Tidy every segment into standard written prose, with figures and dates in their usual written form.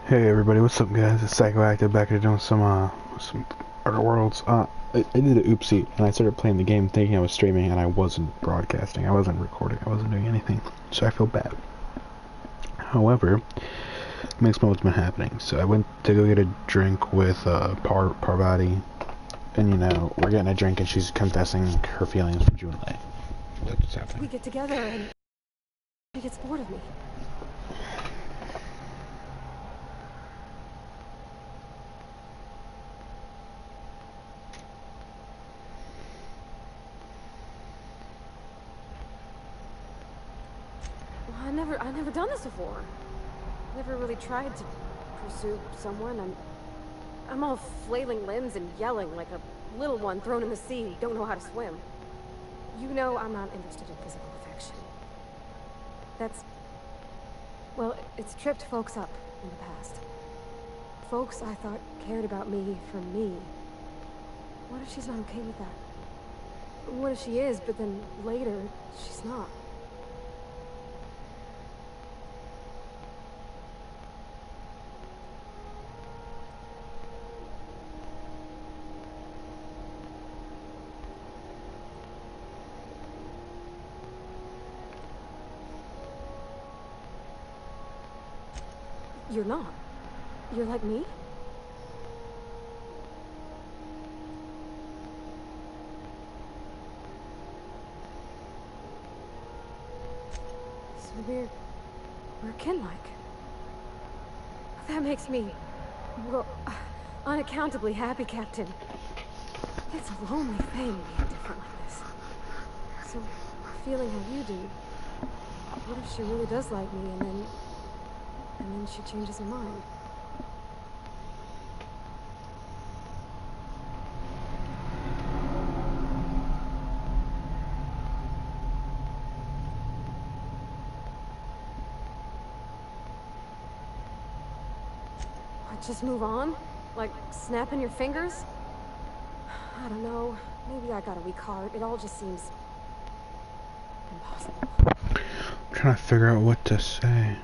Hey everybody, what's up guys? It's Psychoactive back here doing some Outer Worlds. I did an oopsie and I started playing the game thinking I was streaming and I wasn't broadcasting, I wasn't recording, I wasn't doing anything. So I feel bad. However, mixed mode's been happening. So I went to go get a drink with Parvati, and you know, we're getting a drink and she's confessing her feelings for Junlei. That's what's happening. We get together and she gets bored of me. I've never done this before. Never really tried to pursue someone. I'm all flailing limbs and yelling like a little one thrown in the sea who don't know how to swim. You know I'm not interested in physical affection. Well, it's tripped folks up in the past. Folks I thought cared about me for me. What if she's not okay with that? What if she is, but then later, she's not? You're not. You're like me? So we're kin-like. That makes me, well, unaccountably happy, Captain. It's a lonely thing being different like this. So, feeling how you do, what if she really does like me and then she changes her mind? What, just move on? Like snapping your fingers? I don't know. Maybe I got a weak heart. It all just seems impossible. I'm trying to figure out what to say.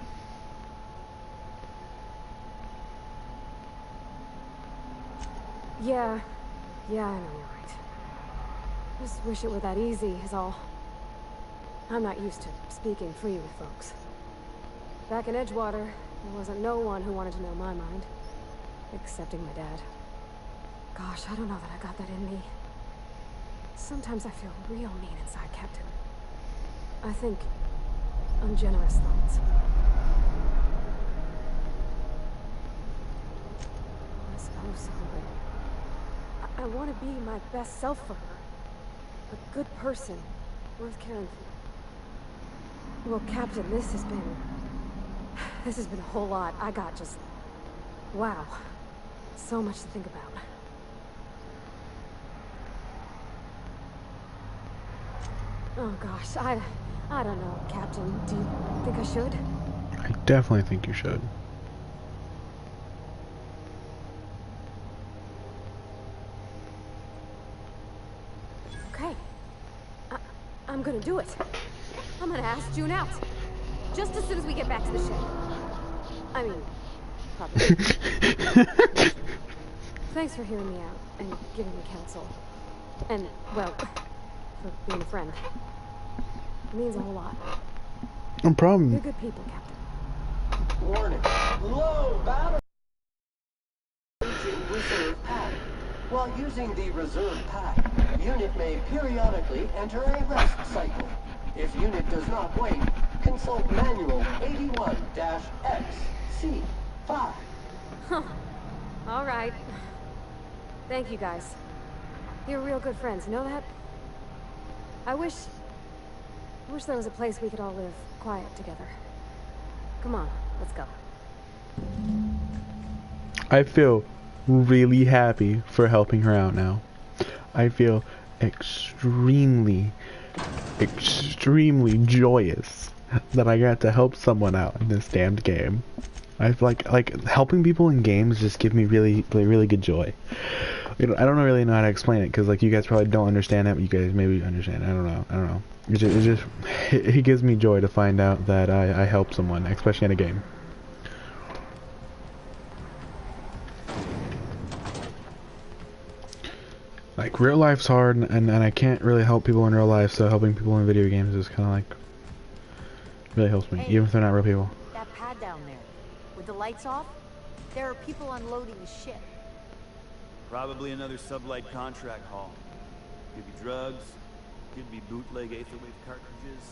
Yeah, I know you're right. Just wish it were that easy, is all. I'm not used to speaking free with folks. Back in Edgewater, there wasn't no one who wanted to know my mind. Excepting my dad. Gosh, I don't know that I got that in me. Sometimes I feel real mean inside, Captain. I think ungenerous thoughts. I suppose so, but I want to be my best self for her. A good person, worth caring for. Well, Captain, this has been a whole lot. I got just... wow. So much to think about. Oh gosh, I don't know, Captain. Do you think I should? I definitely think you should. Okay. I'm gonna do it. I'm gonna ask June out. Just as soon as we get back to the ship. I mean, probably. Thanks for hearing me out and giving me counsel. And, well, for being a friend. It means a whole lot. No problem. You're good people, Captain. Warning. Low battery. Reserve pack. While using the reserve pack, unit may periodically enter a rest cycle. If unit does not wait, consult manual 81-XC5. Huh. All right. Thank you, guys. You're real good friends, you know that? I wish there was a place we could all live quiet together. Come on, let's go. I feel really happy for helping her out now. I feel extremely joyous that I got to help someone out in this damned game. I feel like helping people in games just give me really good joy. You know, I don't really know how to explain it because like you guys probably don't understand it, but you guys maybe understand. I don't know. It gives me joy to find out that I helped someone, especially in a game. Like, real life's hard, and I can't really help people in real life, so helping people in video games is kind of like, really helps me, Hey, even if they're not real people. that pad down there, with the lights off, there are people unloading the ship. Probably another sublight contract haul. Could be drugs, could be bootleg Aetherwave cartridges.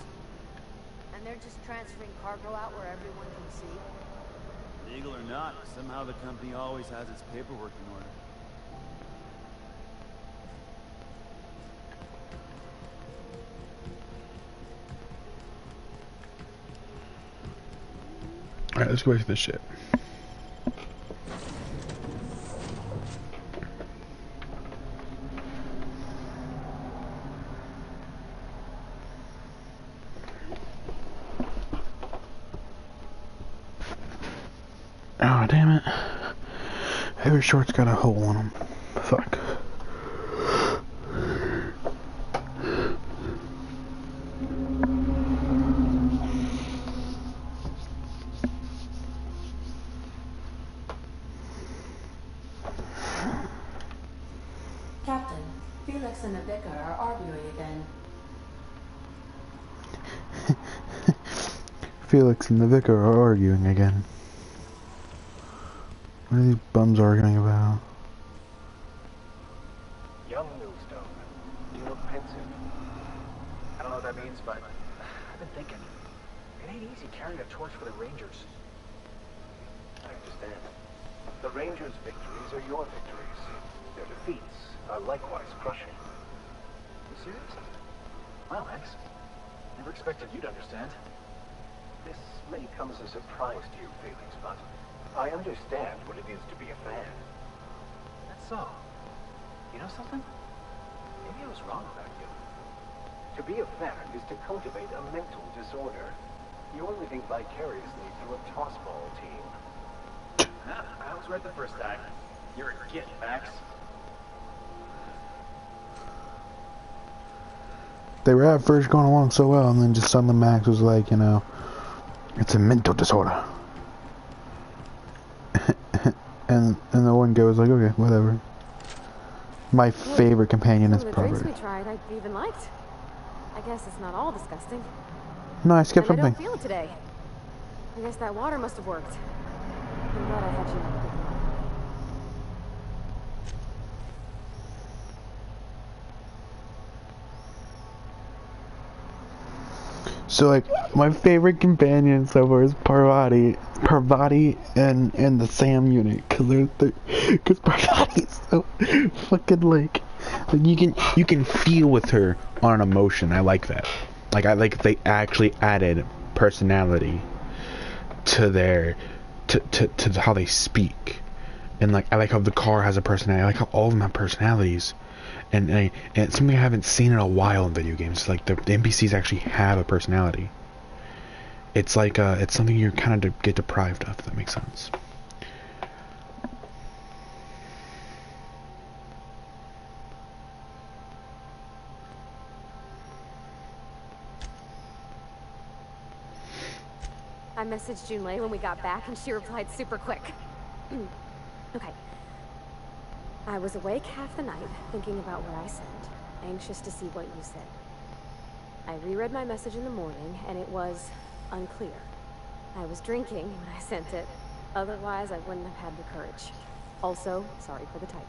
And they're just transferring cargo out where everyone can see. Legal or not, somehow the company always has its paperwork in order. Alright, let's go back to this shit. Oh, damn it. Every short's got a hole in them. Fuck. Captain, Felix and the vicar are arguing again. Felix and the vicar are arguing again. What are these bums arguing about? Young Millstone. You look pensive. I don't know what that means, but I've been thinking. It ain't easy carrying a torch for the Rangers. I understand. The Rangers' victories are your victories. Their defeats are likewise crushing. You serious? Well, Max. Never expected you to understand. This may come as a surprise to you, Felix, but I understand what it is to be a fan. That's so. You know something? Maybe I was wrong about you. To be a fan is to cultivate a mental disorder. You're living vicariously through a tossball team. I was right the first time. You're a git, Max. They were at first going along so well, and then just suddenly Max was like, you know, it's a mental disorder. and the one guy was like, okay, whatever. My favorite companion is Some of the Prover. drinks we tried, I even liked. I guess it's not all disgusting. No, I skipped And I something. don't feel it today. I guess that water must have worked. I'm glad I had you looking out for me. So like, my favorite companion so far is Parvati, and the Sam unit, cause Parvati's so fucking like you can feel with her on an emotion. I like that. Like I like they actually added personality to their to how they speak, and like I like how the car has a personality. I like how all of them have personalities. And it's something I haven't seen in a while in video games. Like the NPCs actually have a personality. It's like it's something you kind of get deprived of. If that makes sense. I messaged Junlei when we got back, and she replied super quick. Okay. I was awake half the night, thinking about what I sent, anxious to see what you said. I reread my message in the morning, and it was unclear. I was drinking when I sent it. Otherwise, I wouldn't have had the courage. Also, sorry for the typos.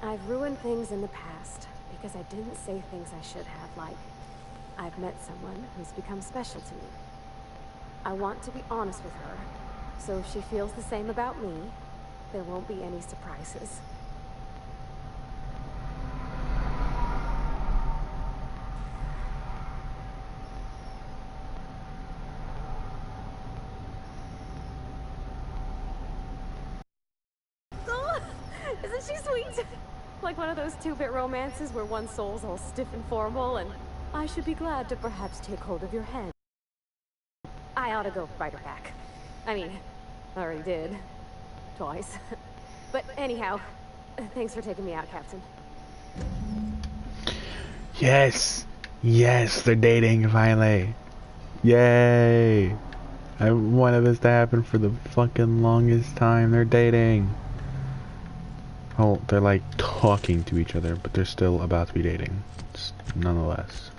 I've ruined things in the past because I didn't say things I should have, like, I've met someone who's become special to me. I want to be honest with her, so if she feels the same about me, there won't be any surprises. Isn't she sweet? Like one of those 2-bit romances where one soul's all stiff and formal and I should be glad to perhaps take hold of your hand. I ought to go write her back. I mean, I already did. Twice. But anyhow, thanks for taking me out, Captain. Yes! Yes, they're dating finally. Yay! I wanted this to happen for the fucking longest time. They're dating. Oh, they're like talking to each other, but they're still about to be dating. Nonetheless.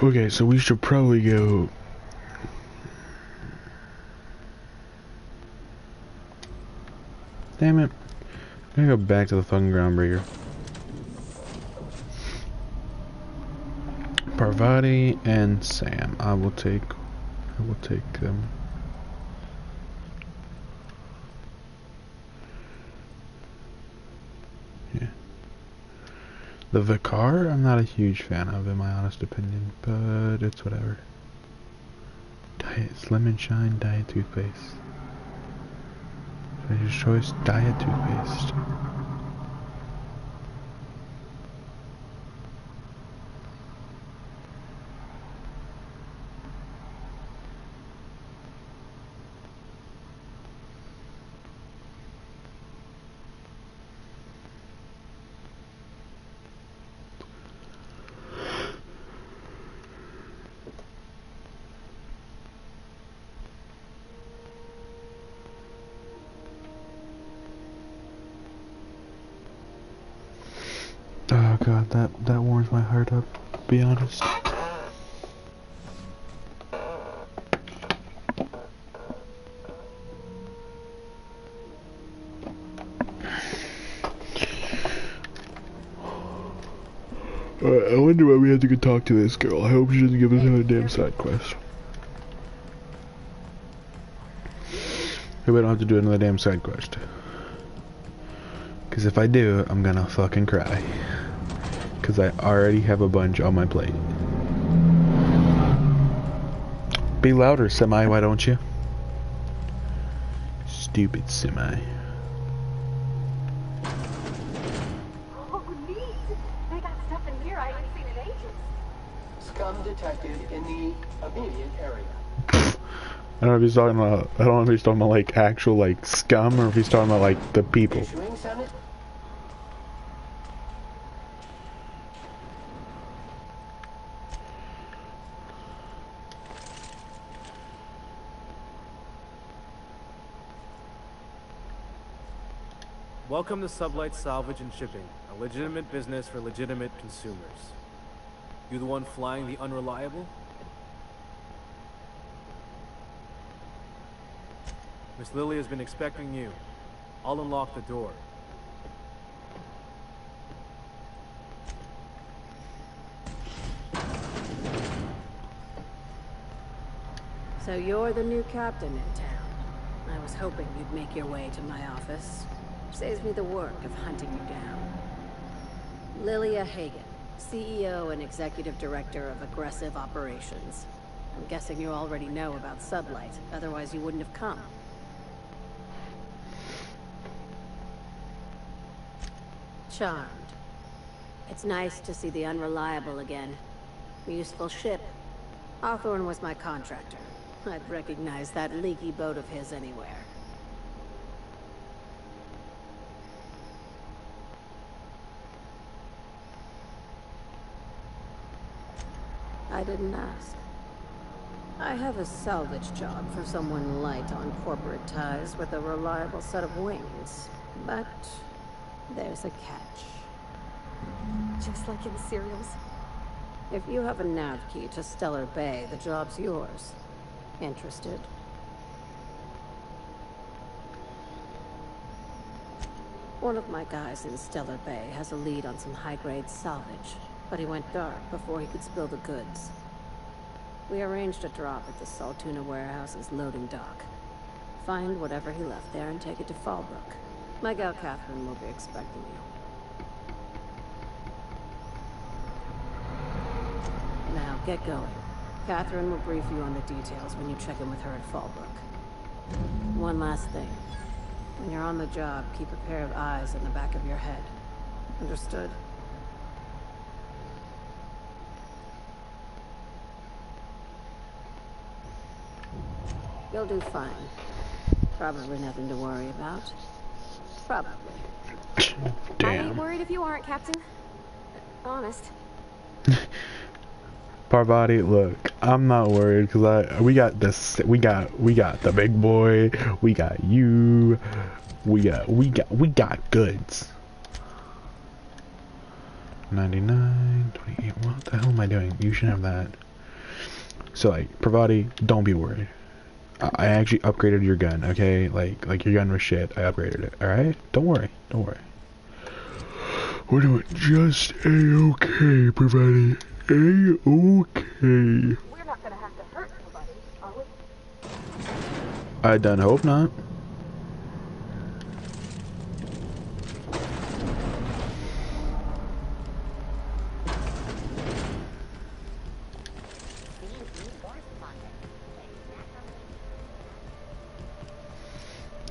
Okay, so we should probably go... Damn it. I'm gonna go back to the fucking Groundbreaker. Parvati and Sam. I will take them. Yeah. The Vicar, I'm not a huge fan of, in my honest opinion, but it's whatever. Diet Slim and Shine Diet Toothpaste. Trader's Choice Diet Toothpaste. Oh god, that warms my heart up, to be honest. I wonder why we have to go talk to this girl. I hope she doesn't give us another damn side quest. Hope I don't have to do another damn side quest. Because if I do, I'm gonna fucking cry. Because I already have a bunch on my plate. Be louder, Semi, why don't you? Stupid Semi. Oh, neat! They got stuff in here I haven't seen in ages. Scum detected in the immediate area. I don't know if he's talking about, I don't know if he's talking about like actual like scum or if he's talking about like the people. Issuing Senate. Welcome to Sublight Salvage and Shipping, a legitimate business for legitimate consumers. You the one flying the Unreliable? Miss Lily has been expecting you. I'll unlock the door. So you're the new captain in town. I was hoping you'd make your way to my office. Saves me the work of hunting you down. Lilia Hagen, CEO and Executive Director of Aggressive Operations. I'm guessing you already know about Sublight, otherwise you wouldn't have come. Charmed. It's nice to see the Unreliable again. Useful ship. Hawthorne was my contractor. I'd recognize that leaky boat of his anywhere. I didn't ask. I have a salvage job for someone light on corporate ties with a reliable set of wings. But there's a catch. Just like in the serials. If you have a nav key to Stellar Bay, the job's yours. Interested? One of my guys in Stellar Bay has a lead on some high-grade salvage, but he went dark before he could spill the goods. We arranged a drop at the Saltuna warehouse's loading dock. Find whatever he left there and take it to Fallbrook. My gal Catherine will be expecting you. Now, get going. Catherine will brief you on the details when you check in with her at Fallbrook. One last thing. When you're on the job, keep a pair of eyes in the back of your head. Understood? You'll do fine. Probably nothing to worry about. Probably. I ain't Damn. worried if you aren't, Captain. Honest. Parvati, look, I'm not worried because we got the big boy, we got you, we got goods. 99, 28. What the hell am I doing? You should have that. So like, Parvati, don't be worried. I actually upgraded your gun, okay? Like your gun was shit. I upgraded it. All right? Don't worry. Don't worry. We're doing just a-okay, Parvati. A-okay. We're not gonna have to hurt nobody, are we? I done hope not.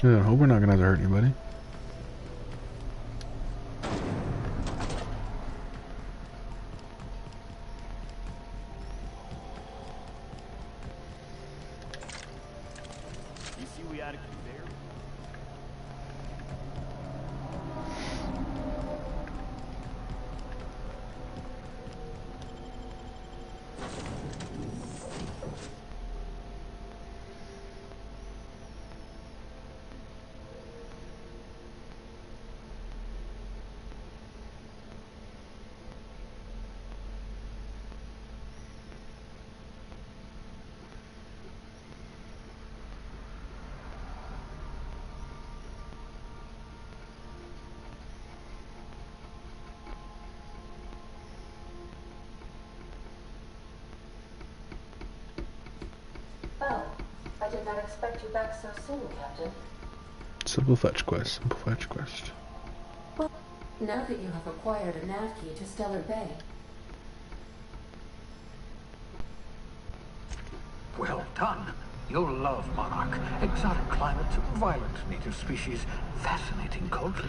I hope we're not gonna have to hurt anybody. You see we added conveyor? Oh, I did not expect you back so soon, Captain. Simple fetch quest. Simple fetch quest. Well, now that you have acquired a nav key to Stellar Bay. Well done. You'll love Monarch. Exotic climate, violent native species, fascinating culture.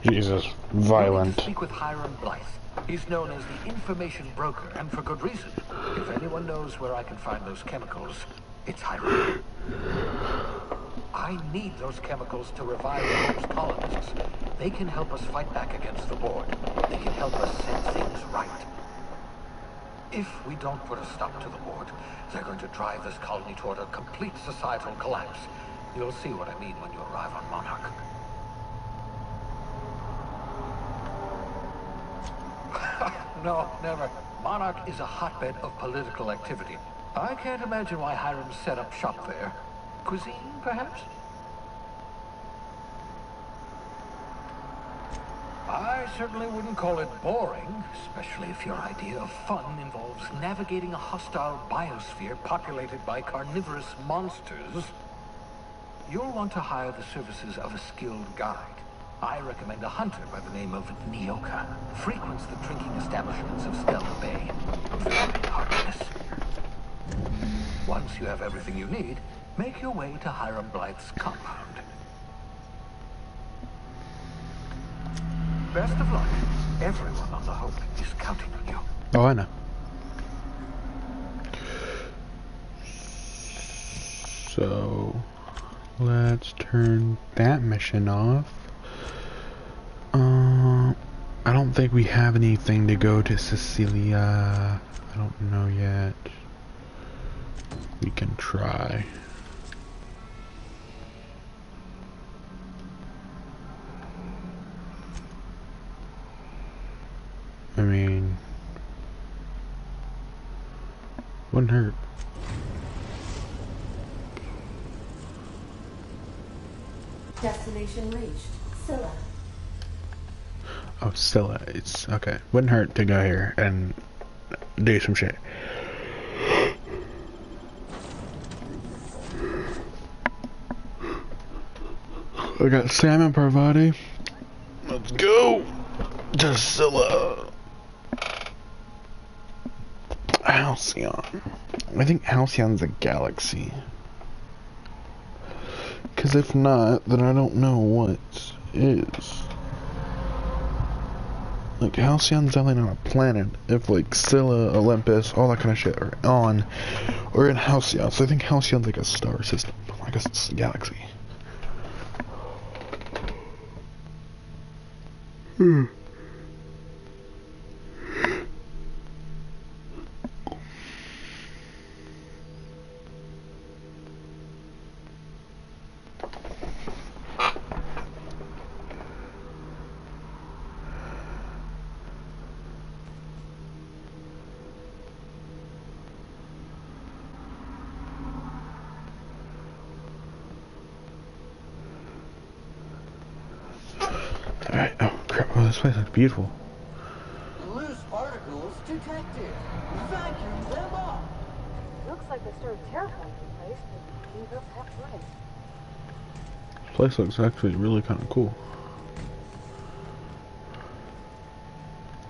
Jesus, You need violent. to speak with Hiram Blythe. He's known as the information broker, and for good reason. If anyone knows where I can find those chemicals, it's Hiram. I need those chemicals to revive Hope's colonists. They can help us fight back against the Board. They can help us set things right. If we don't put a stop to the Board, they're going to drive this colony toward a complete societal collapse. You'll see what I mean when you arrive on Monarch. No, never. Monarch is a hotbed of political activity. I can't imagine why Hiram set up shop there. Cuisine, perhaps? I certainly wouldn't call it boring, especially if your idea of fun involves navigating a hostile biosphere populated by carnivorous monsters. You'll want to hire the services of a skilled guide. I recommend a hunter by the name of Nyoka. Frequents the drinking establishments of Stellar Bay. Very hard to miss. Once you have everything you need, make your way to Hiram Blythe's compound. Best of luck. Everyone on the Hope is counting on you. Oh, I know. So, let's turn that mission off. I don't think we have anything to go to Cecilia. I don't know yet. We can try. I mean, wouldn't hurt. Destination reached. Scylla. Oh, Scylla. It's okay. Wouldn't hurt to go here and do some shit. I got salmon, Parvati. Let's go to Scylla. Halcyon. I think Halcyon's a galaxy. Because if not, then I don't know what is. Like, Halcyon's definitely not a planet. If, like, Scylla, Olympus, all that kind of shit are on, or in Halcyon. So I think Halcyon's like a star system, like a galaxy. Alright, oh crap, oh, this place looks beautiful. Loose particles detected. Vacuum them up. Looks like they started terraforming the place, but you both have twice. This place looks actually really kind of cool.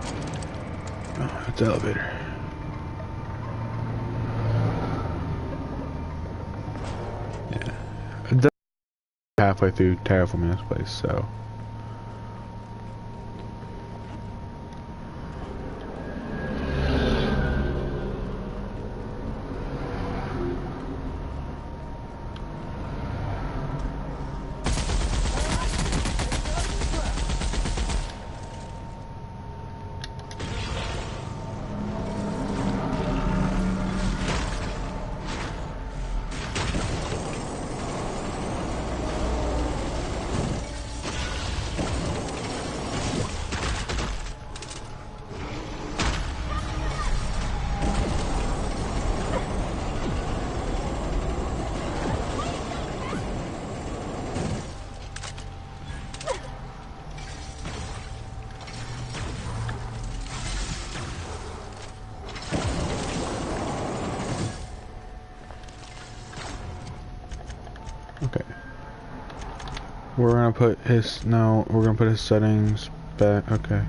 Oh, it's the elevator. Yeah. I'm definitely halfway through terraforming this place, so. Okay. We're gonna put his, no, we're gonna put his settings back, okay.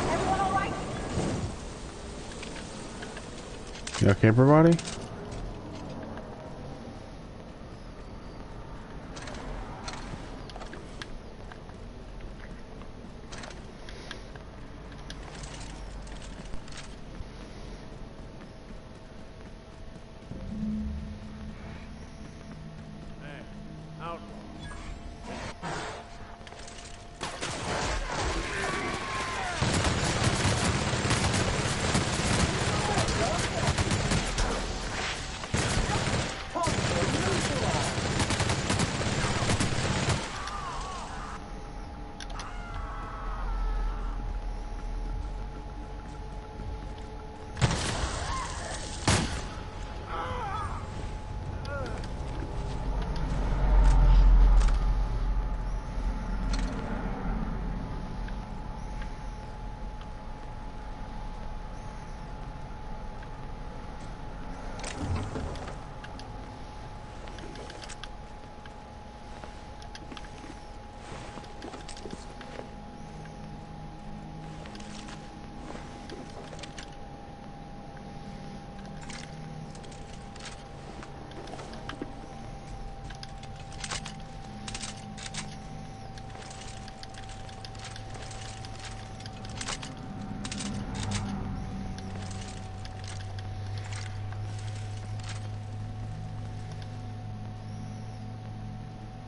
Everyone alright? You okay, everybody?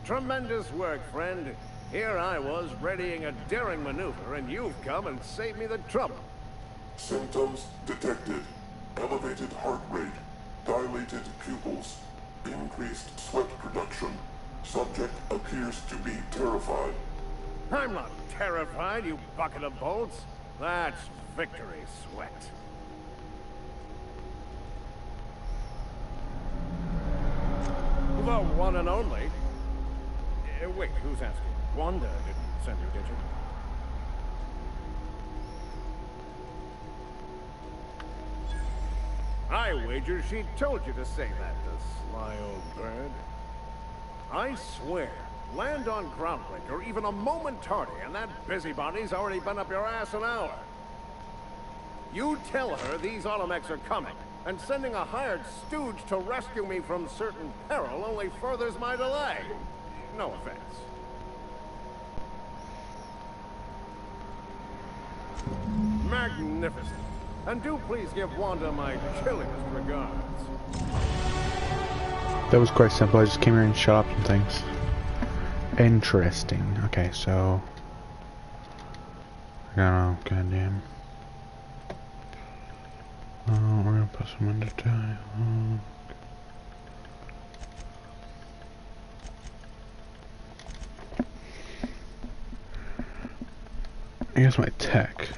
Tremendous work, friend. Here I was readying a daring maneuver, and you've come and saved me the trouble. Symptoms detected. Elevated heart rate, dilated pupils, increased sweat production. Subject appears to be terrified. I'm not terrified, you bucket of bolts. That's victory sweat. The one and only. Wait, who's asking? Wanda didn't send you, did you? I wager she told you to say that, the sly old bird. I swear, Land on Groundbreaker even a moment tardy, and that busybody's already been up your ass an hour. You tell her these Automechs are coming, and sending a hired stooge to rescue me from certain peril only furthers my delay. No offense. Magnificent. And do please give Wanda my chilliest regards. That was quite simple. I just came here and shot up some things. Interesting. Okay, so... I don't know, goddamn. We're gonna put some under tile. I guess my tech.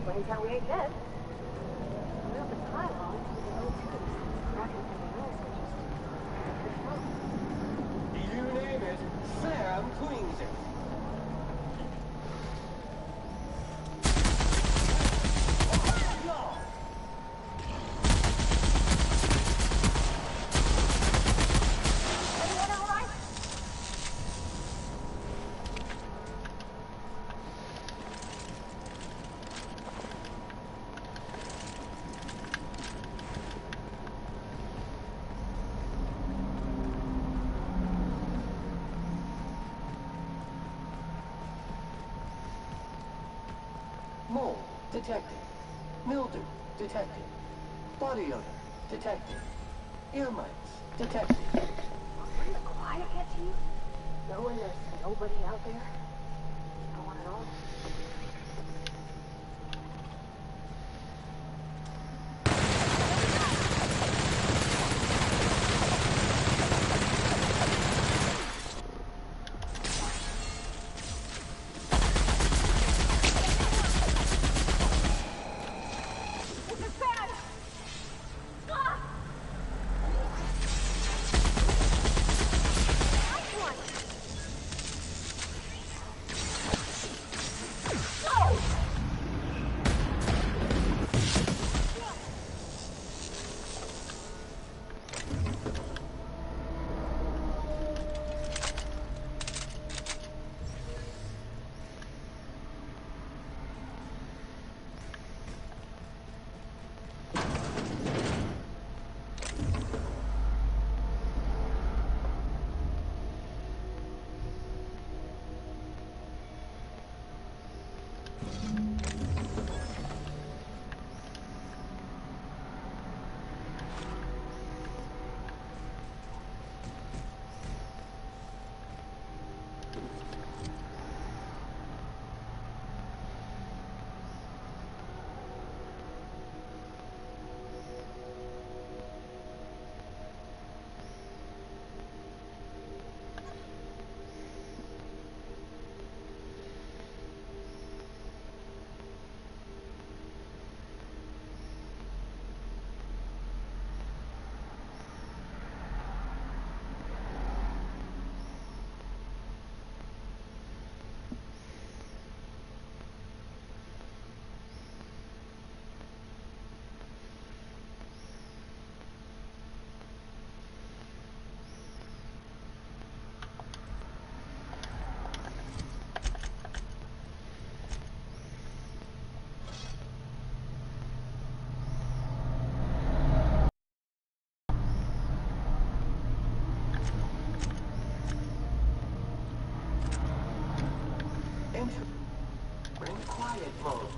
Explains how we ate dead. We built the pylon with the O2, cracking through the mill switches. You name it, Sam cleans it. Everyone all right? Mold detected. Mildew detected. Body odor detected. Ear mites detected. Wouldn't the quiet get to you? Knowing there's nobody out there? No one at all? Entering quiet mode.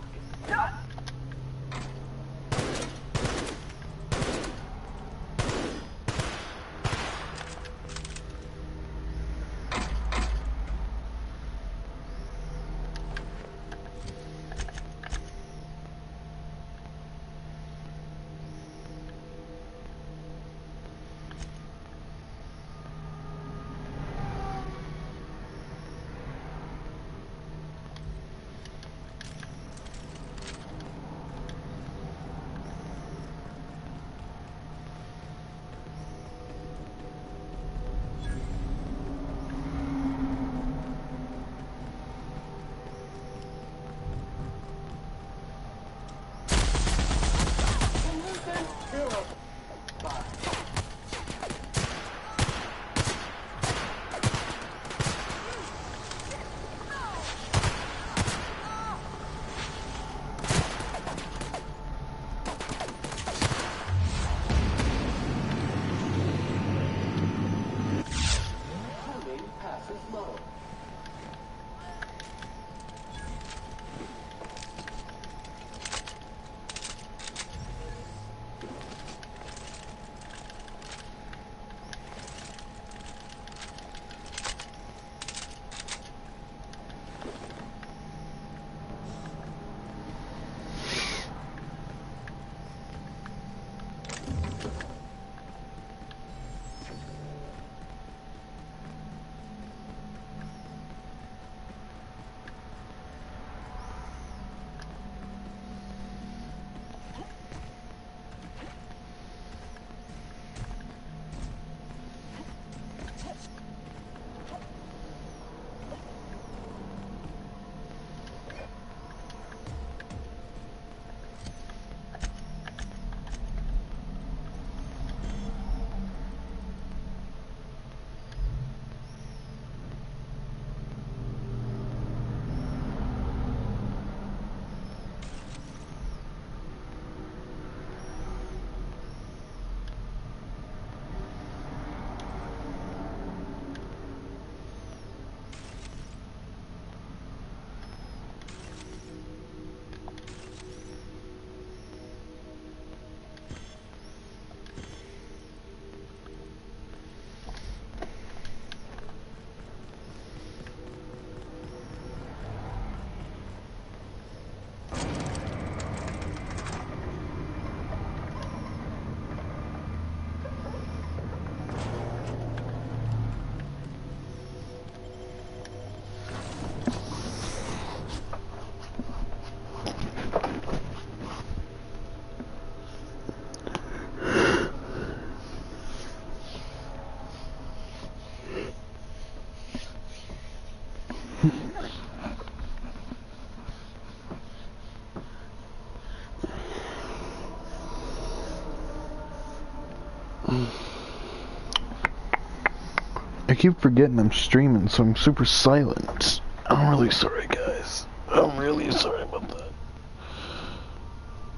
I keep forgetting I'm streaming, so I'm super silent. I'm really sorry, guys. I'm really sorry about that.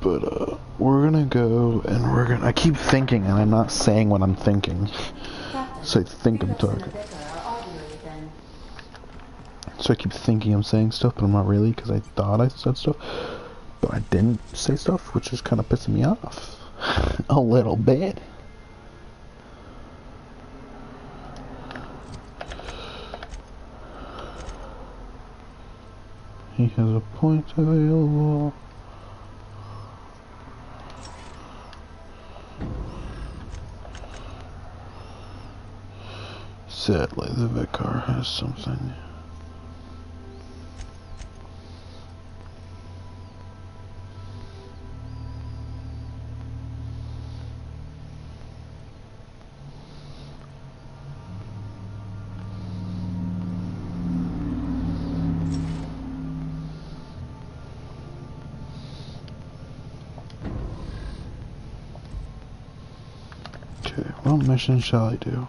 But, we're gonna go, and I keep thinking, and I'm not saying what I'm thinking. So I think I'm talking. So I keep thinking I'm saying stuff, but I'm not really, because I thought I said stuff. But I didn't say stuff, which is kind of pissing me off. A little bit. He has a point available. Sadly, the Vicar has something. Okay, what mission shall I do?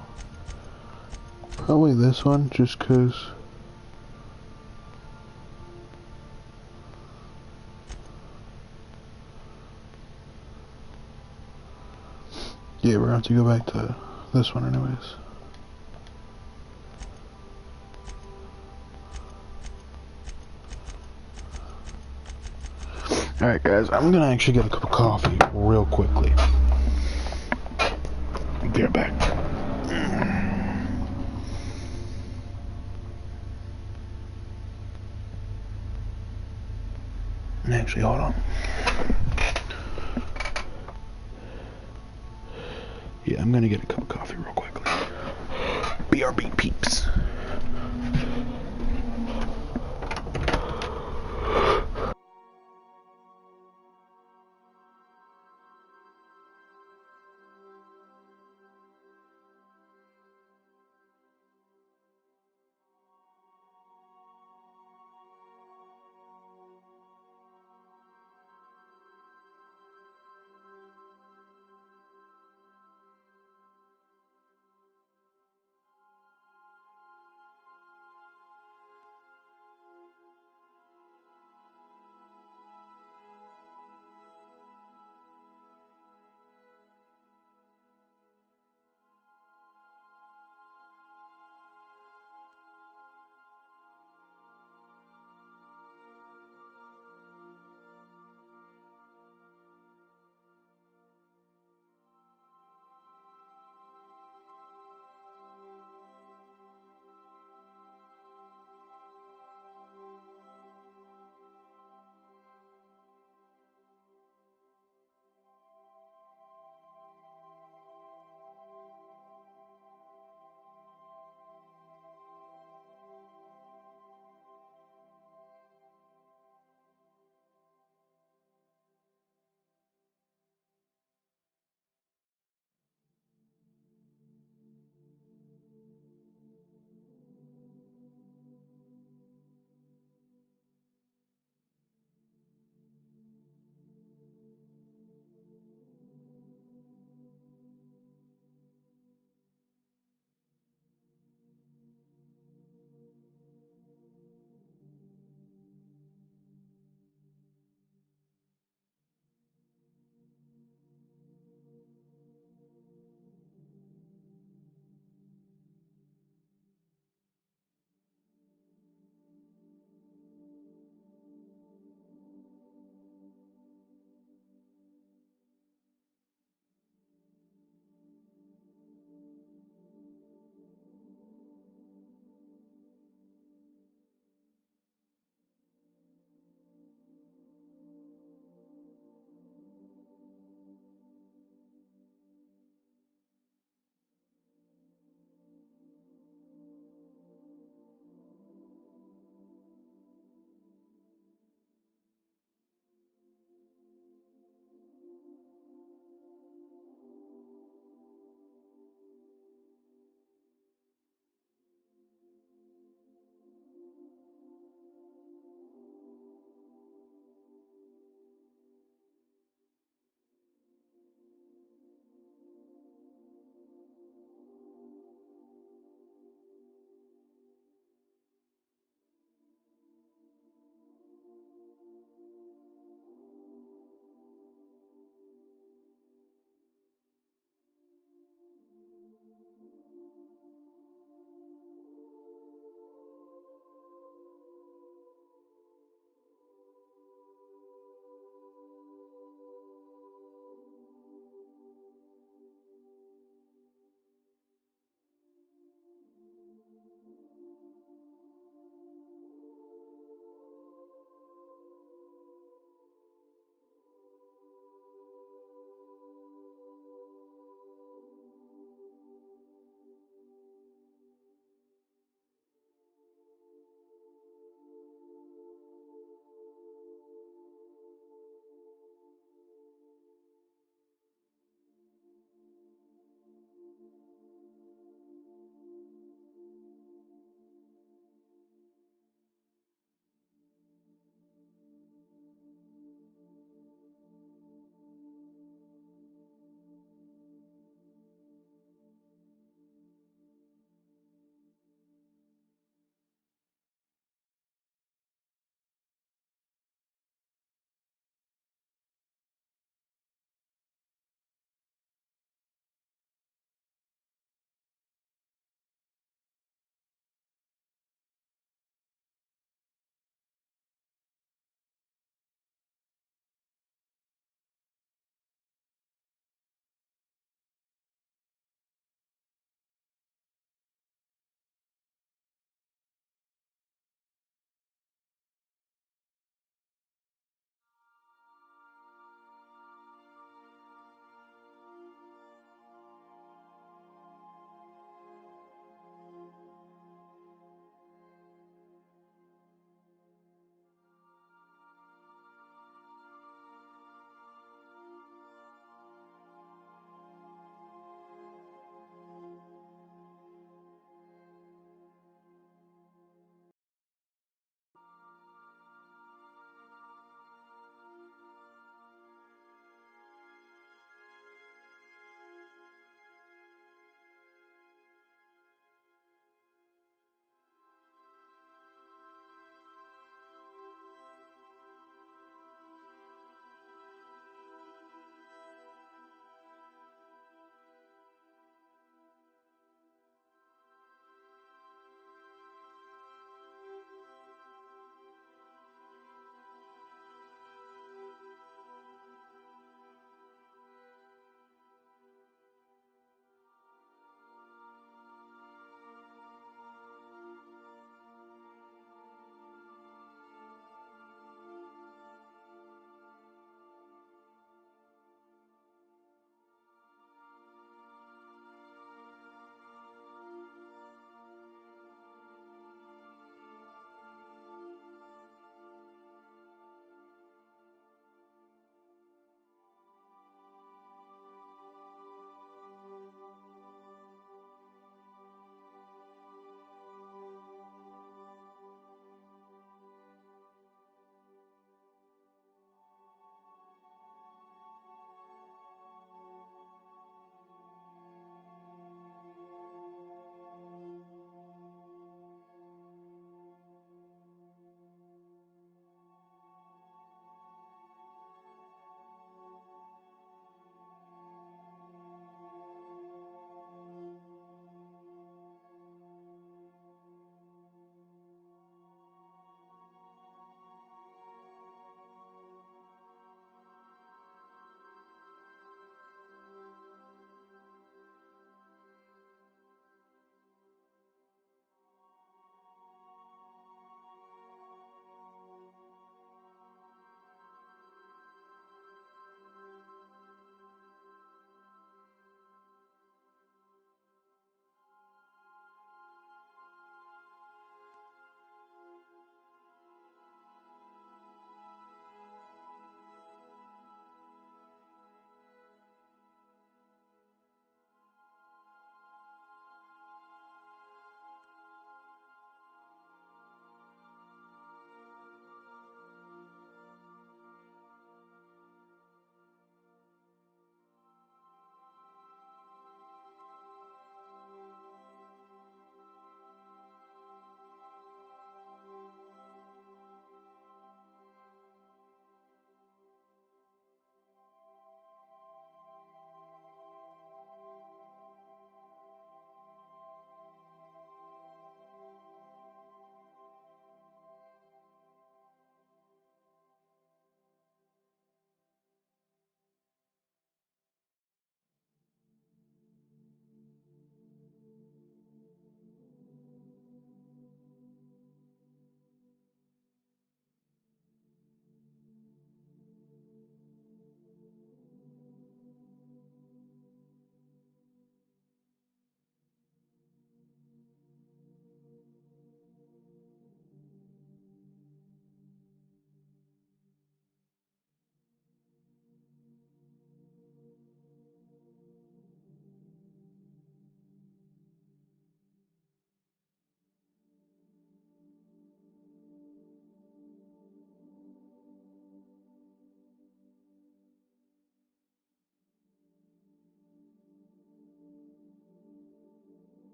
Probably this one, just 'cause yeah, we're gonna have to go back to this one anyways. Alright guys, I'm gonna actually get a cup of coffee real quickly. Be right back. Actually, hold on. Yeah, I'm gonna get a cup of coffee real quickly. BRB peeps.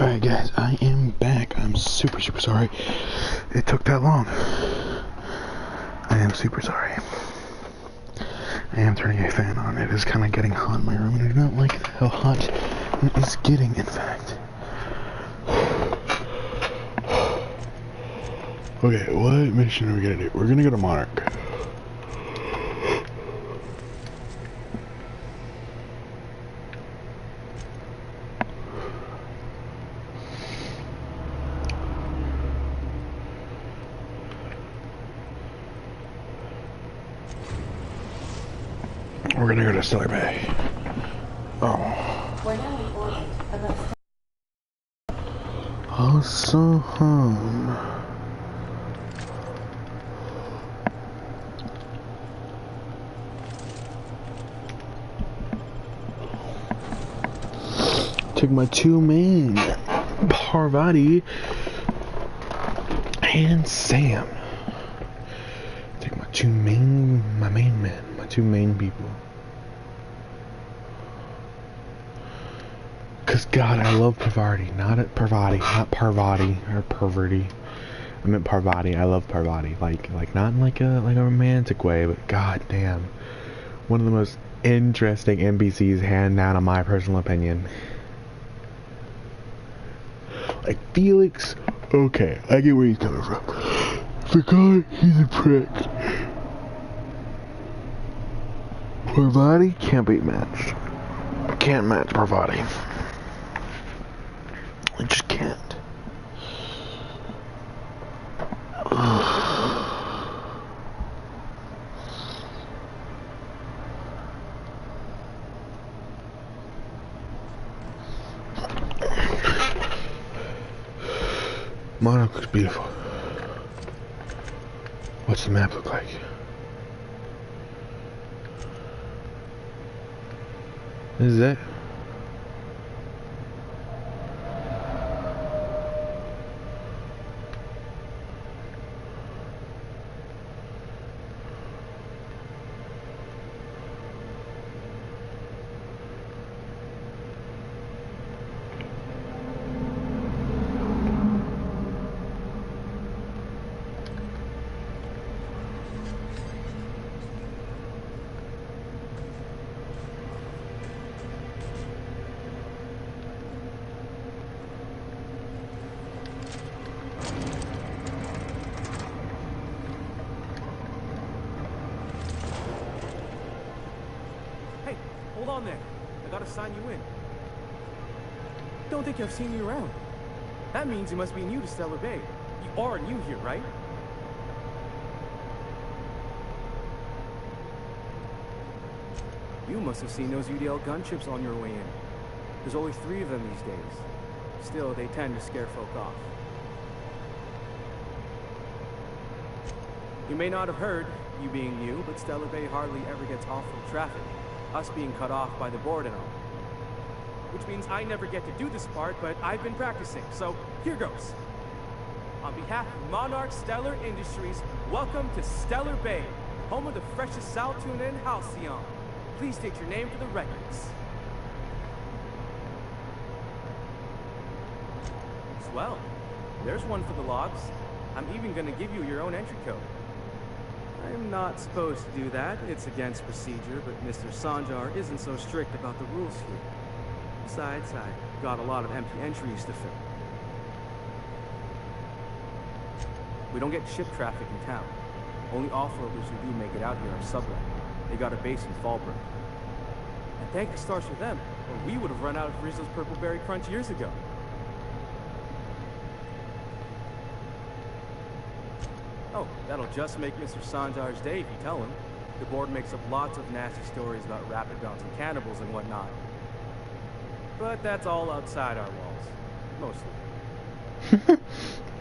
Alright guys, I am back. I'm super sorry it took that long. I am super sorry. I am turning a fan on. It is kind of getting hot in my room, and I do not like how hot it is getting, in fact. Okay, what mission are we gonna do? We're gonna go to Monarch. We're gonna go to Stellar Bay. Oh. We're now in orbit above. Awesome. Take my two main, Parvati and Sam. Take my two main men, my two main people. Cause God, I love Parvati, not Parvati or Perverti. I meant Parvati. I love Parvati, like not in like a romantic way, but God damn, one of the most interesting NPCs, hand down, in my personal opinion. Like Felix, okay, I get where he's coming from. The guy, he's a prick. Parvati can't be matched. Can't match Parvati. I just can't. Monarch looks beautiful. What's the map look like? Is that? Hold on there. I gotta sign you in. Don't think I've seen you around. That means you must be new to Stellar Bay. You are new here, right? You must have seen those UDL gunships on your way in. There's only 3 of them these days. Still, they tend to scare folk off. You may not have heard, you being new, but Stellar Bay hardly ever gets off from traffic. Us being cut off by the board and all. Which means I never get to do this part, but I've been practicing, so here goes. On behalf of Monarch Stellar Industries, welcome to Stellar Bay, home of the freshest sal tuna in Halcyon. Please state your name for the records. Swell. There's one for the logs. I'm even gonna give you your own entry code. I'm not supposed to do that. It's against procedure, but Mr. Sanjar isn't so strict about the rules here. Besides, I've got a lot of empty entries to fill. We don't get ship traffic in town. Only offloaders who do make it out here are sublet. They got a base in Fallbrook. And thank the stars for them, or we would have run out of Rizzo's Purple Berry Crunch years ago. Oh, that'll just make Mr. Sanjar's day if you tell him. The board makes up lots of nasty stories about rapid bouncing cannibals and whatnot. But that's all outside our walls. Mostly.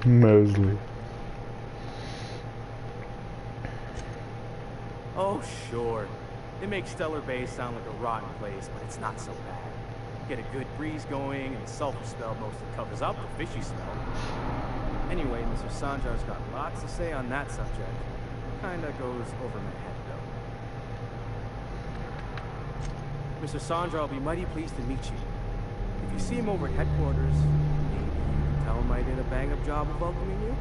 Mostly. Oh, sure. They make Stellar Bay sound like a rotten place, but it's not so bad. Get a good breeze going, and the sulfur smell mostly covers up the fishy smell. Anyway, Mr. Sanjar's got lots to say on that subject. Kinda goes over my head, though. Mr. Sanjar will be mighty pleased to meet you. If you see him over at headquarters, Tell him I did a bang-up job of welcoming you.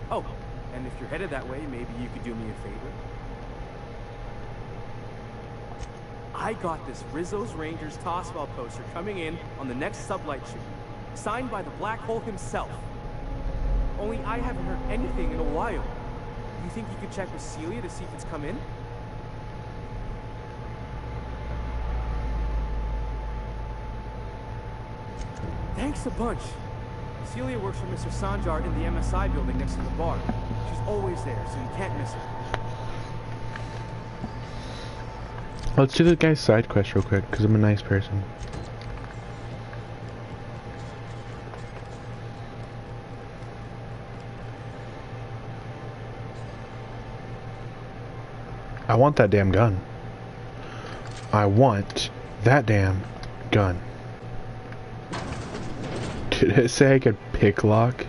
Oh, and if you're headed that way, maybe you could do me a favor. I got this Rizzo's Rangers Tossball poster coming in on the next sublight shoot, signed by the Black Hole himself. Only I haven't heard anything in a while. You think you could check with Celia to see if it's come in? Thanks a bunch. Celia works for Mr. Sanjar in the MSI building next to the bar. She's always there, so you can't miss her. Let's do the guy's side quest real quick, because I'm a nice person. I want that damn gun. I want that damn gun. Did it say I could pick lock?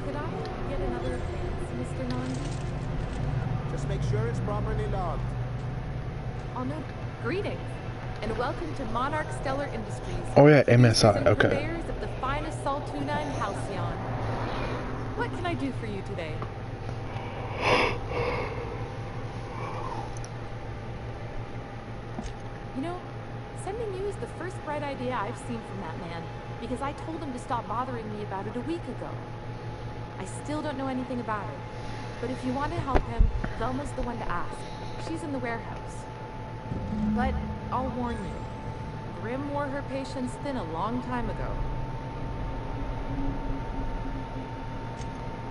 Could I get another advance, Mr. Nandi? Just make sure it's properly logged. Oh no. Greetings, and welcome to Monarch Stellar Industries. Oh yeah, MSI, okay. Purveyors of the finest salt tuna in Halcyon. What can I do for you today? You know, sending you is the first bright idea I've seen from that man, because I told him to stop bothering me about it a week ago. I still don't know anything about it, but if you want to help him, Velma's the one to ask. She's in the warehouse. But I'll warn you, Grim wore her patience thin a long time ago.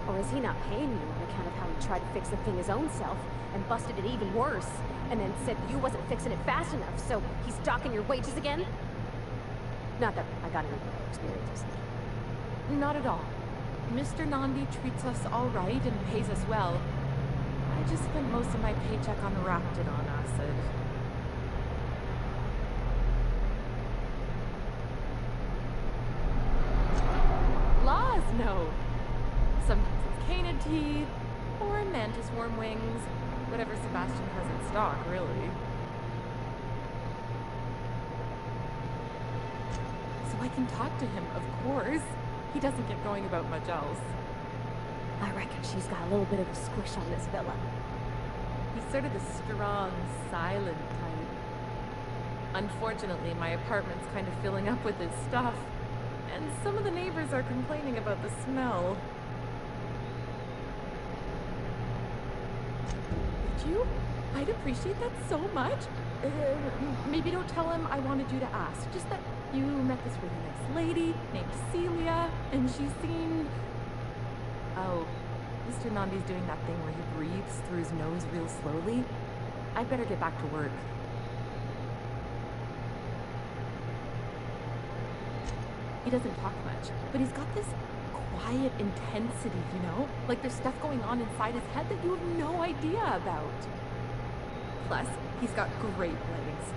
Or is he not paying you on account of how he tried to fix the thing his own self and busted it even worse, and then said you wasn't fixing it fast enough, so he's docking your wages again? Not that I got any experiences. Not at all. Mr. Nandi treats us all right and pays us well. I just spent most of my paycheck on Raptidon acid. Laws, no. Sometimes it's canid teeth, or mantis worm wings. Whatever Sebastian has in stock, really. So I can talk to him, of course. He doesn't get going about much else. I reckon she's got a little bit of a squish on this fella. He's sort of the strong, silent type. Unfortunately, my apartment's kind of filling up with his stuff. And some of the neighbors are complaining about the smell. Would you? I'd appreciate that so much. Maybe don't tell him I wanted you to ask. Just that you met this really nice lady named Celia, and she seemed... Oh, Mr. Nandi's doing that thing where he breathes through his nose real slowly. I'd better get back to work. He doesn't talk much, but he's got this quiet intensity, you know? Like there's stuff going on inside his head that you have no idea about. Plus, he's got great legs.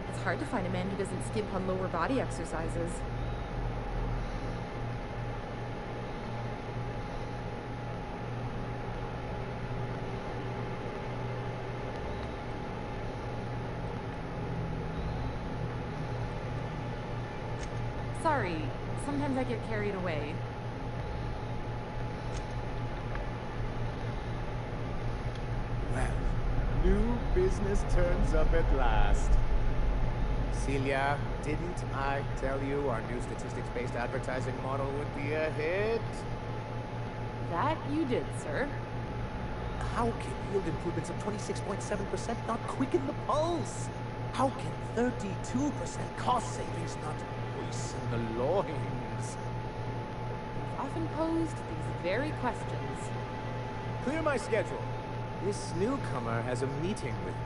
It's hard to find a man who doesn't skimp on lower body exercises. Sorry, sometimes I get carried away. Well, new business turns up at last. Celia, didn't I tell you our new statistics-based advertising model would be a hit? That you did, sir. How can yield improvements of 26.7% not quicken the pulse? How can 32% cost savings not moisten the loins? I've often posed these very questions. Clear my schedule. This newcomer has a meeting with me.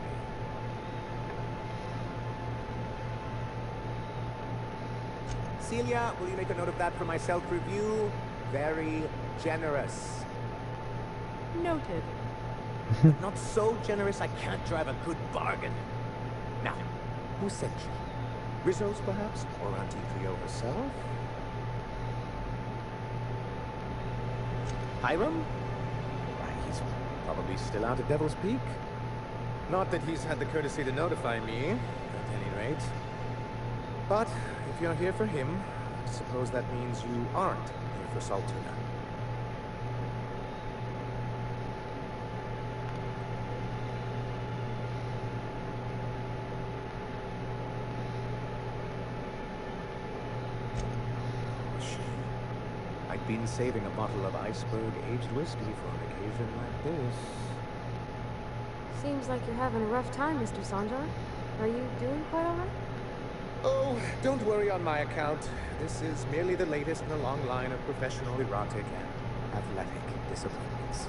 Celia, will you make a note of that for my self-review? Very generous. Noted. Not so generous I can't drive a good bargain. Now, who sent you? Rizzo's, perhaps? Or Auntie Cleo herself? Hiram? Why, he's probably still out at Devil's Peak. Not that he's had the courtesy to notify me, at any rate. But if you're here for him, I suppose that means you aren't here for Saltuna. I'd been saving a bottle of iceberg-aged whiskey for an occasion like this. Seems like you're having a rough time, Mr. Sanjar. Are you doing quite all right? Oh, don't worry on my account. This is merely the latest in a long line of professional erotic and athletic disappointments.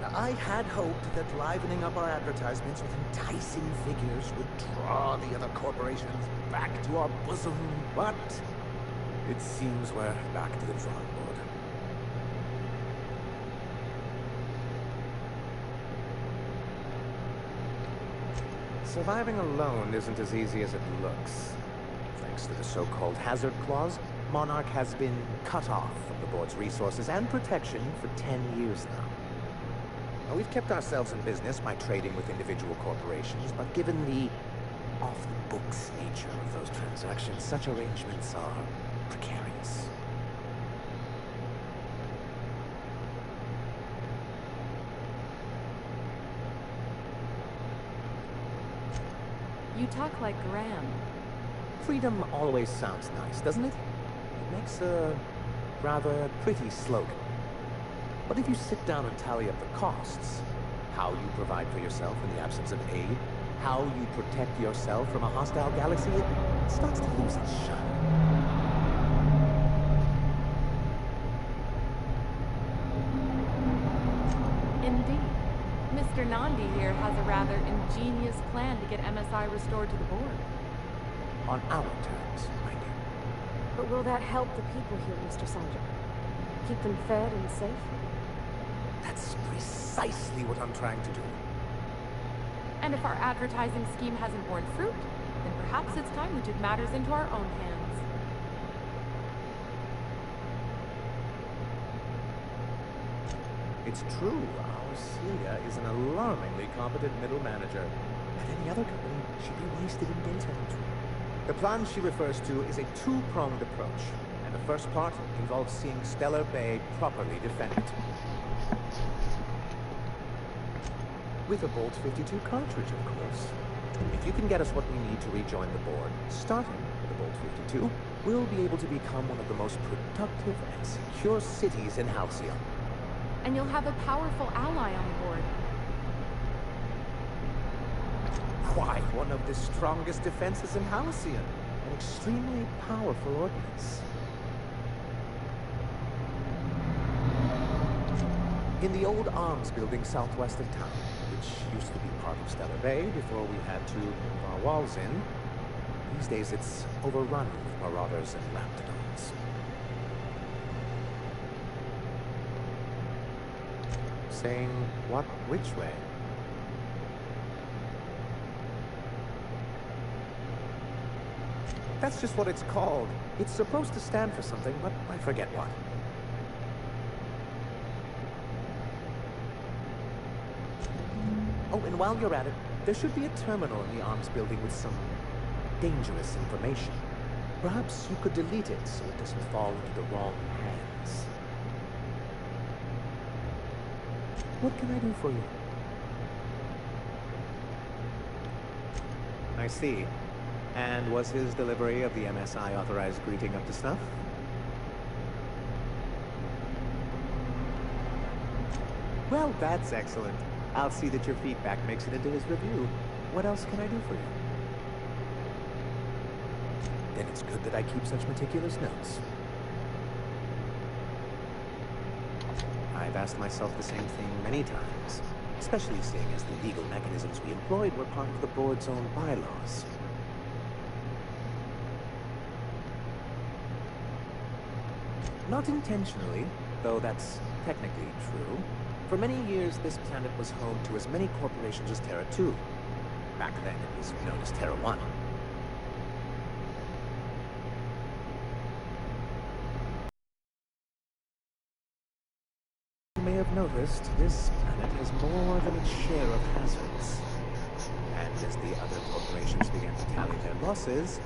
Now, I had hoped that livening up our advertisements with enticing figures would draw the other corporations back to our bosom, but it seems we're back to the drawing board. Surviving alone isn't as easy as it looks. Thanks to the so-called hazard clause, Monarch has been cut off from the board's resources and protection for 10 years now. Now, we've kept ourselves in business by trading with individual corporations, but given the off-the-books nature of those transactions, such arrangements are precarious. You talk like Graham. Freedom always sounds nice, doesn't it? It makes a rather pretty slogan. But if you sit down and tally up the costs, how you provide for yourself in the absence of aid, how you protect yourself from a hostile galaxy, it starts to lose its shine. Indeed. Mr. Nandi here has a rather ingenious plan to get MSI restored to the board. On our terms, mind you. But will that help the people here, Mr. Sanjar? Keep them fed and safe? That's precisely what I'm trying to do. And if our advertising scheme hasn't borne fruit, then perhaps it's time we took matters into our own hands. It's true, our Celia is an alarmingly competent middle manager. At any other company, she'd be wasted in data entry. The plan she refers to is a two-pronged approach, and the first part involves seeing Stellar Bay properly defended. With a Bolt 52 cartridge, of course. If you can get us what we need to rejoin the board, starting with the Bolt 52, we'll be able to become one of the most productive and secure cities in Halcyon. And you'll have a powerful ally on the board. Why, one of the strongest defenses in Halcyon. An extremely powerful ordnance. In the old arms building southwest of town, which used to be part of Stellar Bay before we had to move our walls in, these days it's overrun with marauders and lapdodons. Saying what, which way? That's just what it's called. It's supposed to stand for something, but I forget what. Oh, and while you're at it, there should be a terminal in the arms building with some dangerous information. Perhaps you could delete it so it doesn't fall into the wrong hands. What can I do for you? I see. And was his delivery of the MSI authorized greeting up to snuff? Well, that's excellent. I'll see that your feedback makes it into his review. What else can I do for you? Then it's good that I keep such meticulous notes. I've asked myself the same thing many times, especially seeing as the legal mechanisms we employed were part of the board's own bylaws. Not intentionally, though that's technically true. For many years, this planet was home to as many corporations as Terra 2. Back then, it was known as Terra 1. You may have noticed, this planet has more than its share of hazards. and as the other corporations began to tally their losses,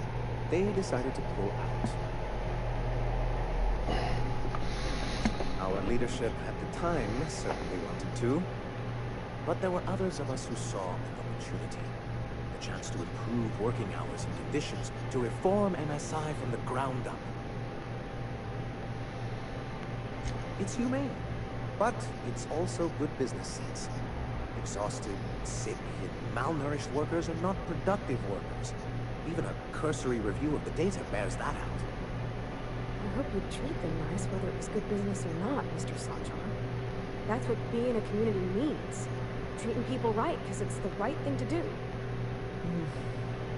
they decided to pull out. Our leadership at the time certainly wanted to, but there were others of us who saw an opportunity. The chance to improve working hours and conditions, to reform MSI from the ground up. It's humane, but it's also good business sense. Exhausted, sick, and malnourished workers are not productive workers. Even a cursory review of the data bears that out. I hope you treat them nice, whether it was good business or not, Mr. Sanjar. That's what being a community means. Treating people right, because it's the right thing to do.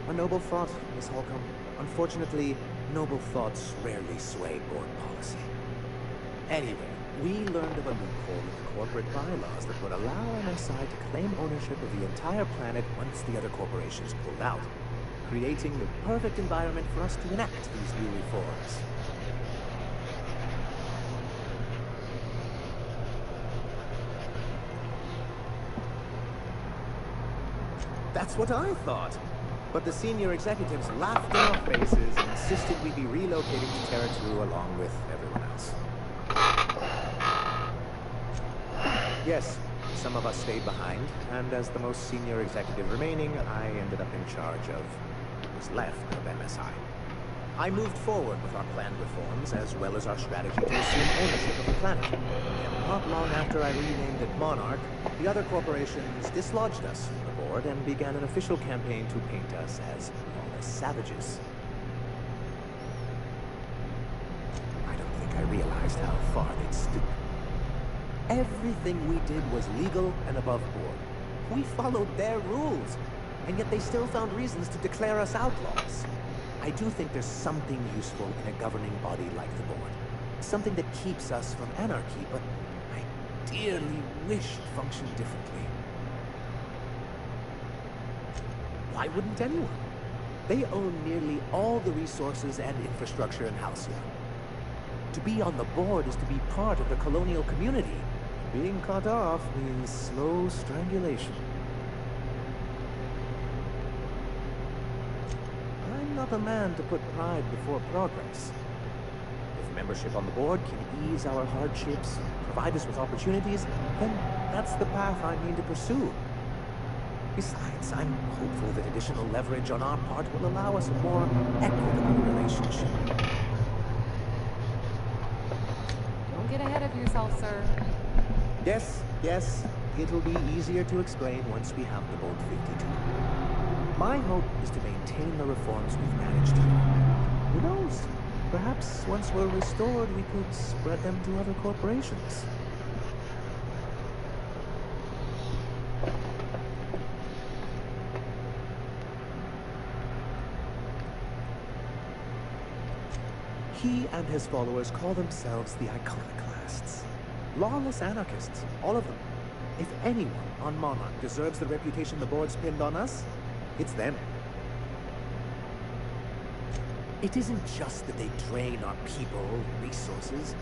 A noble thought, Miss Holcomb. Unfortunately, noble thoughts rarely sway board policy. Anyway, we learned of a loophole in the corporate bylaws that would allow MSI to claim ownership of the entire planet once the other corporations pulled out, creating the perfect environment for us to enact these new reforms. That's what I thought. But the senior executives laughed in our faces and insisted we be relocating to Terra 2 along with everyone else. Yes, some of us stayed behind, and as the most senior executive remaining, I ended up in charge of what was left of MSI. I moved forward with our planned reforms, as well as our strategy to assume ownership of the planet. And not long after I renamed it Monarch, the other corporations dislodged us from the board and began an official campaign to paint us as lawless savages. I don't think I realized how far they'd stooped. Everything we did was legal and above board. We followed their rules, and yet they still found reasons to declare us outlaws. I do think there's something useful in a governing body like the board. Something that keeps us from anarchy, but I dearly wish it functioned differently. Why wouldn't anyone? They own nearly all the resources and infrastructure in Halcyon. To be on the board is to be part of the colonial community. Being cut off means slow strangulation. I'm not a man to put pride before progress. If membership on the board can ease our hardships, provide us with opportunities, then that's the path I mean to pursue. Besides, I'm hopeful that additional leverage on our part will allow us a more equitable relationship. Don't get ahead of yourself, sir. Yes, it'll be easier to explain once we have the Board 52. My hope is to maintain the reforms we've managed here. Who knows? Perhaps once we're restored, we could spread them to other corporations. He and his followers call themselves the Iconoclasts. Lawless anarchists, all of them. If anyone on Monarch deserves the reputation the board's pinned on us, it's them. It isn't just that they drain our people, resources.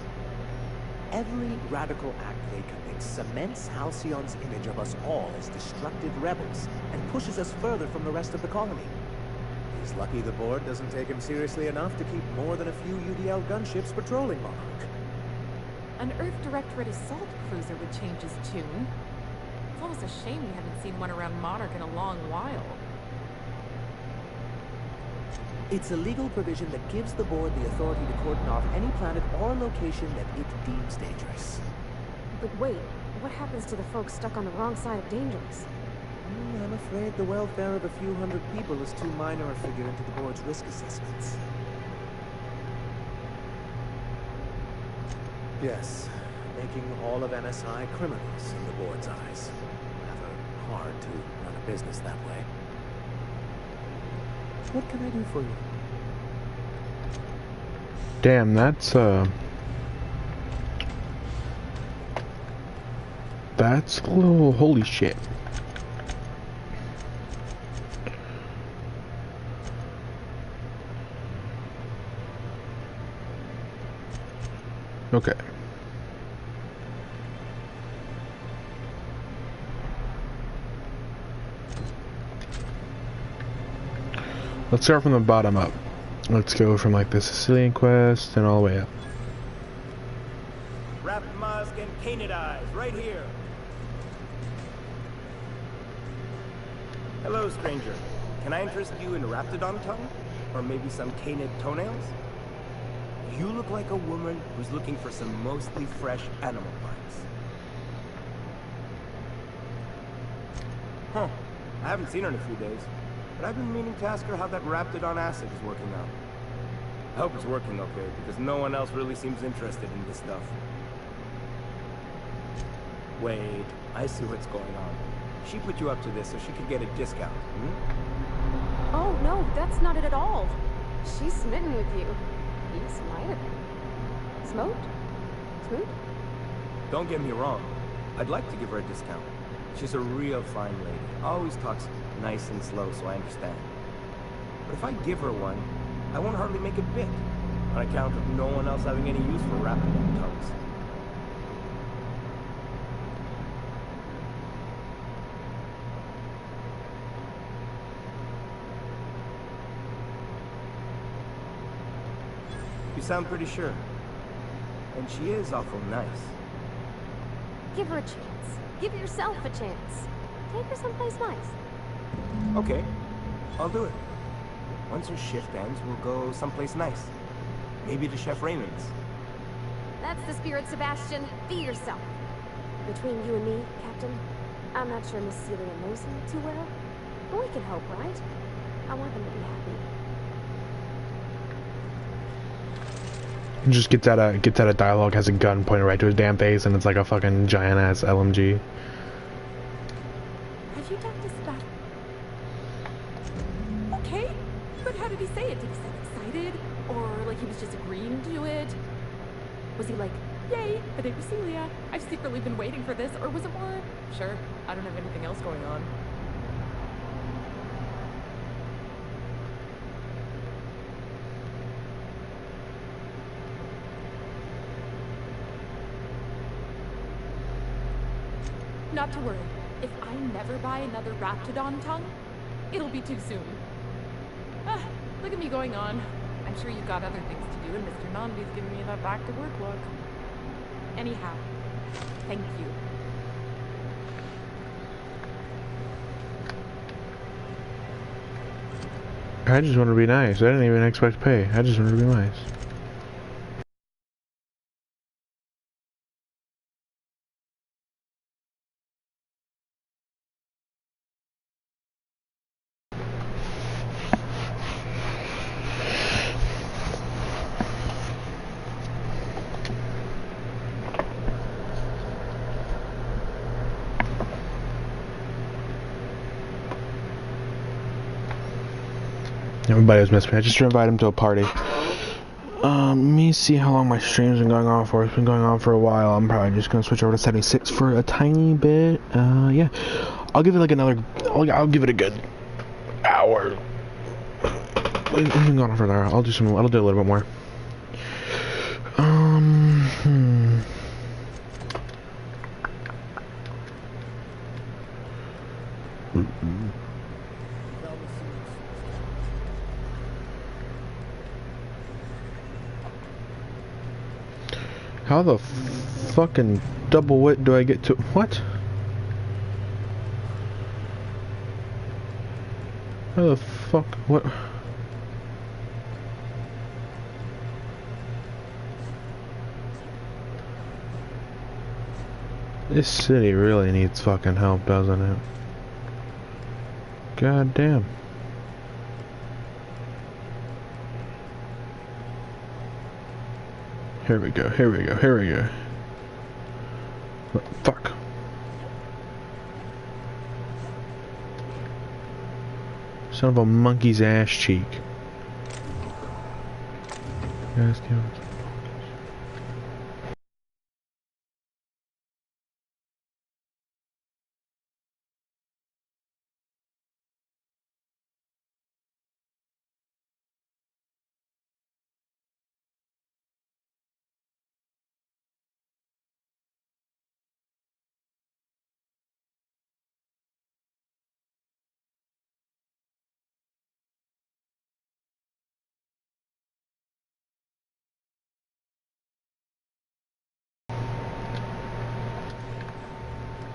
Every radical act they commit cements Halcyon's image of us all as destructive rebels and pushes us further from the rest of the colony. He's lucky the board doesn't take him seriously enough to keep more than a few UDL gunships patrolling Monarch. An Earth Directorate assault cruiser would change his tune. It's almost a shame we haven't seen one around Monarch in a long while. It's a legal provision that gives the board the authority to cordon off any planet or location that it deems dangerous. But wait, what happens to the folks stuck on the wrong side of dangerous? I'm afraid the welfare of a few hundred people is too minor a figure into the board's risk assessments. Yes, making all of MSI criminals in the board's eyes. Rather hard to run a business that way. What can I do for you? Damn, that's a little holy shit. Okay. Let's start from the bottom up. Let's go from like the Sicilian quest and all the way up. Rathmask and Canid Eyes, right here. Hello, stranger. Can I interest you in Raptidon tongue? Or maybe some Canid toenails? You look like a woman who's looking for some mostly fresh animal parts. Huh. I haven't seen her in a few days, but I've been meaning to ask her how that Raptidon acid is working out. I hope it's working okay, because no one else really seems interested in this stuff. Wait, I see what's going on. She put you up to this so she could get a discount, hmm? Oh, no, that's not it at all. She's smitten with you. You might have been. Smoked? Smoot? Don't get me wrong. I'd like to give her a discount. She's a real fine lady. Always talks nice and slow, so I understand. But if I give her one, I won't hardly make a bit, on account of no one else having any use for Raptidon tongues. You sound pretty sure. And she is awful nice. Give her a chance. Give yourself a chance. Take her someplace nice. Okay, I'll do it. Once her shift ends, we'll go someplace nice. Maybe to Chef Raymond's. That's the spirit, Sebastian. Be yourself. Between you and me, Captain, I'm not sure Miss Celia knows him too well, but we can hope, right? I want them to be happy. Just gets out a dialogue, has a gun pointed right to his damn face, and it's like a fucking giant ass LMG. Have you talked to Sebastian? Okay, but how did he say it? Did he sound excited? Or like he was just agreeing to it? Was he like, yay, a date with Celia, I've secretly been waiting for this? Or was it more, sure, I don't have anything else going on? Not to worry. If I never buy another Raptidon tongue, it'll be too soon. Ah, look at me going on. I'm sure you've got other things to do, and Mr. Nambi's giving me that back-to-work look. Anyhow, thank you. I just want to be nice. I didn't even expect pay. I just wanted to be nice. Everybody was missing me. I just invited him to a party. Let me see how long my stream's been going on for. It's been going on for a while. I'm probably just gonna switch over to 76 for a tiny bit. Yeah. I'll give it like another. I'll give it a good hour. It's been going on for an hour. I'll do a little bit more. How the fucking double wit do I get to what? How the fuck what? This city really needs fucking help, doesn't it? God damn. Here we go, here we go, here we go. Fuck. Son of a monkey's ass cheek. Yes,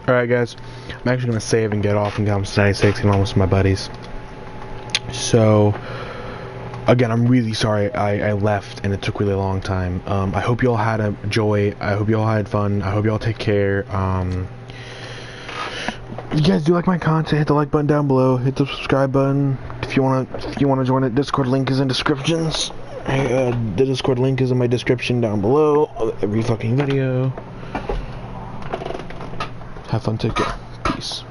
Alright guys, I'm actually going to save and get off and get home to 96 and almost with my buddies. So, again, I'm really sorry I left and it took really a long time. I hope you all had a joy. I hope you all had fun. I hope you all take care. If you guys do like my content, hit the like button down below. Hit the subscribe button. If you wanna join it, Discord link is in descriptions. The Discord link is in my description down below of every fucking video. Have fun, take care. Peace.